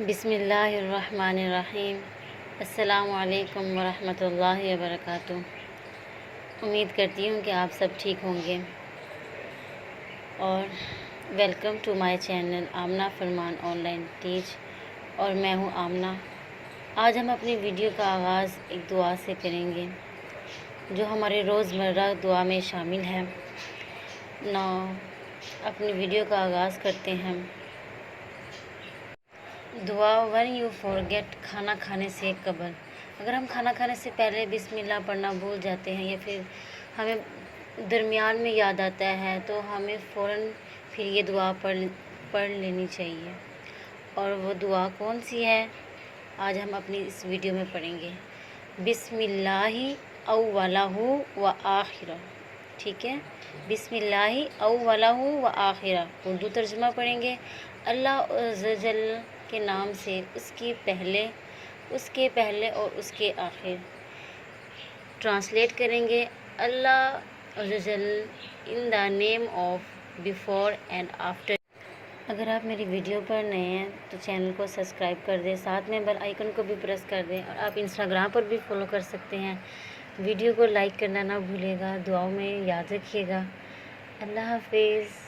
بسم اللہ الرحمن الرحیم۔ السلام علیکم ورحمۃ اللہ وبرکاتہ۔ امید کرتی ہوں کہ آپ سب ٹھیک ہوں گے اور welcome to my channel Amna Farman on line teach, اور میں ہوں آمنہ۔ آج ہم اپنی ویڈیو کا آغاز ایک دعا سے کریں گے جو ہمارے روزمرہ دعا میں شامل ہے۔ اپنی ویڈیو کا آغاز کرتے ہیں۔ دعا when you forget، کھانا کھانے سے قبل۔ اگر ہم کھانا کھانے سے پہلے بسم اللہ پڑھنا بھول جاتے ہیں یا پھر ہمیں درمیان میں یاد آتا ہے تو ہمیں فوراً پھر یہ دعا پڑھ لینی چاہیے۔ اور وہ دعا کون سی ہے آج ہم اپنی اس ویڈیو میں پڑھیں گے۔ بسم اللہ اولہ و آخرہ، ٹھیک ہے۔ بسم اللہ اولہ و آخرہ، اردو ترجمہ پڑھیں گے۔ اللہ عز و جل کے نام سے، اس کے پہلے اور اس کے آخر۔ ٹرانسلیٹ کریں گے۔ اللہ عز و جل in the name of before and after. اگر آپ میری ویڈیو پر نئے ہیں تو چینل کو سبسکرائب کر دیں، ساتھ میں بیل آئیکن کو بھی پریس کر دیں، اور آپ انسٹاگرام پر بھی فالو کر سکتے ہیں۔ ویڈیو کو لائک کرنا نہ بھولے گا، دعاؤں میں یاد رکھیے گا۔ اللہ حافظ۔